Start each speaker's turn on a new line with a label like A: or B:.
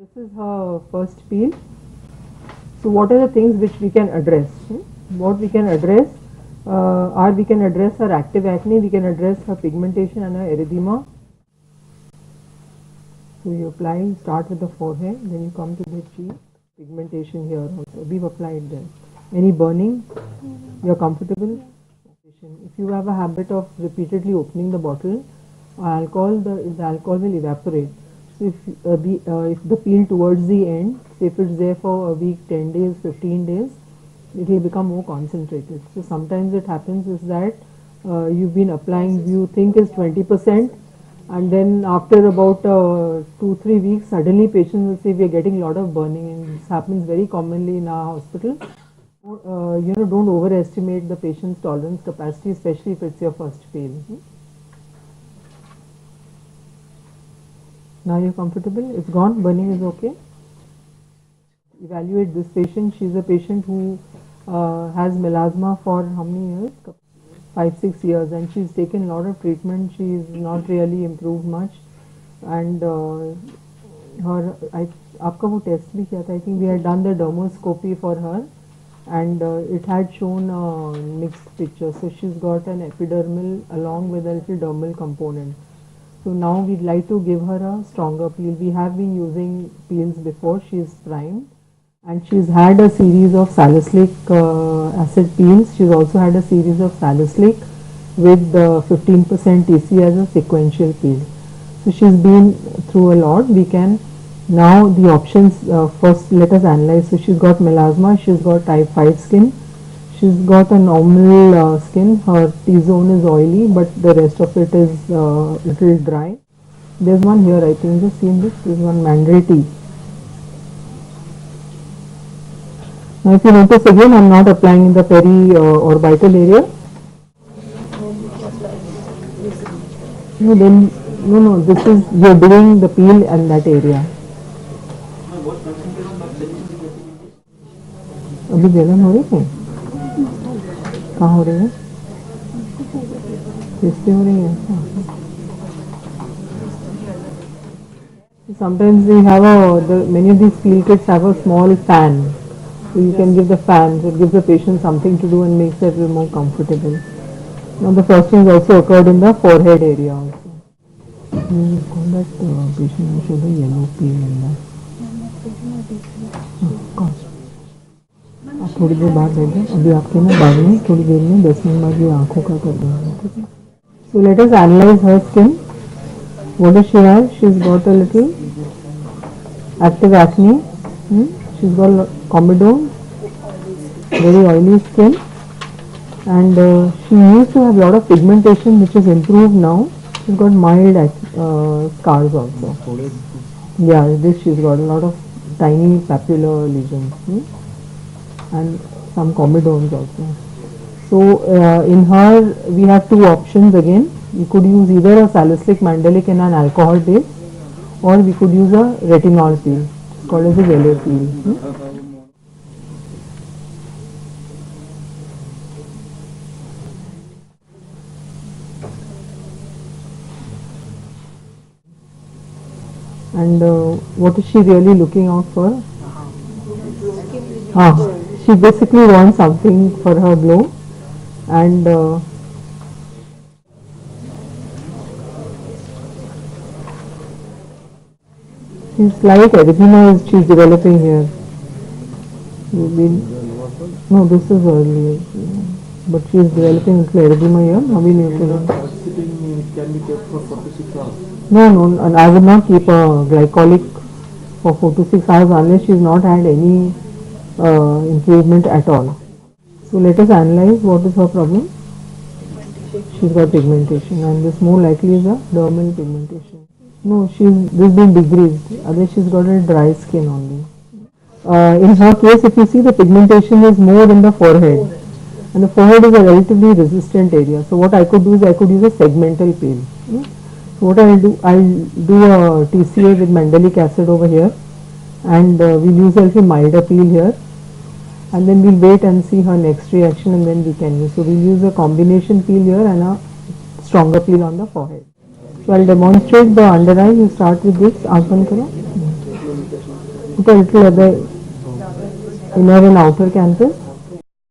A: This is her first peel. So what are the things which we can address? What we can address are we can address her active acne, we can address her pigmentation and her erythema. So you apply, start with the forehead, then you come to the cheek, pigmentation here also. We've applied there. Any burning? You're comfortable? If you have a habit of repeatedly opening the bottle, the alcohol will evaporate. So if the peel towards the end, say if it's there for a week, 10 days, 15 days, it will become more concentrated. So sometimes it happens is that you've been applying, you think is 20%, and then after about 2-3 weeks, suddenly patients will say we are getting a lot of burning, and this happens very commonly in our hospital. Don't overestimate the patient's tolerance capacity, especially if it's your first peel. Now you're comfortable, it's gone, burning is okay. Evaluate this patient. She's a patient who has melasma for how many years? 5-6 years, and she's taken a lot of treatment. She's not really improved much, and आपका वो test भी किया था. I think we had done the dermoscopy for her, and it had shown a mixed picture. So she's got an epidermal along with a little dermal component. So now we'd like to give her a stronger peel. We have been using peels before. She's primed, and she's had a series of salicylic acid peels. She's also had a series of salicylic with 15% TC as a sequential peel. So she's been through a lot. We can now the options, first let us analyze. So she's got melasma, she's got type 5 skin, she's got a normal skin, her T-zone is oily, but the rest of it is little dry. There's one here, I think, just seen this, there's one Mandrake tea. Now if you notice again, I'm not applying in the peri-orbital area. No, this is, you're doing the peel in that area. अभी जलन हो रही है? कहाँ हो रही है? किससे हो रही है? Sometimes we have many of these peel kits have a small fan. So you can give the fan, so it gives the patient something to do and makes it a little more comfortable. Now the first thing also occurred in the forehead area also. You call that patient should have yellow peel in that. आप थोड़ी देर बाद बैठ जाए. अभी आपके ना बाद में थोड़ी देर में 10 मिनट बाद ये आँखों का कर देंगे. ठीक है. So let us analyze her skin. What does she have? She's got a little active acne. She's got comedone, very oily skin, and she used to have a lot of pigmentation, which is improved now. She's got mild scars also. Yeah, this she's got a lot of tiny papular lesions. And some comedones also. So in her we have two options again. We could use either a salicylic mandelic in an alcohol base, or we could use a retinol peel, called as a yellow peel. And what is she really looking out for? She basically wants something for her glow, and she's like erythema she's developing here. No, this is early, but she's developing erythema here.
B: Can be kept for 4 to 6 hours.
A: No, and I would not keep a glycolic for 4 to 6 hours unless she's not had any improvement at all. So let us analyze what is her problem. She's got pigmentation, and this more likely is a dermal pigmentation. No, this been degreased, otherwise she's got a dry skin only. In her case, if you see, the pigmentation is more in the forehead, and the forehead is a relatively resistant area. So what I could do is I could use a segmental peel. So what I'll do a TCA with mandelic acid over here, and we'll use a little milder peel here, and then we'll wait and see her next reaction, and then we can use. So we'll use a combination peel here and a stronger peel on the forehead. So I'll demonstrate the under eye. You start with this. आँख बंद करो. Put a little away, inner and outer canthus.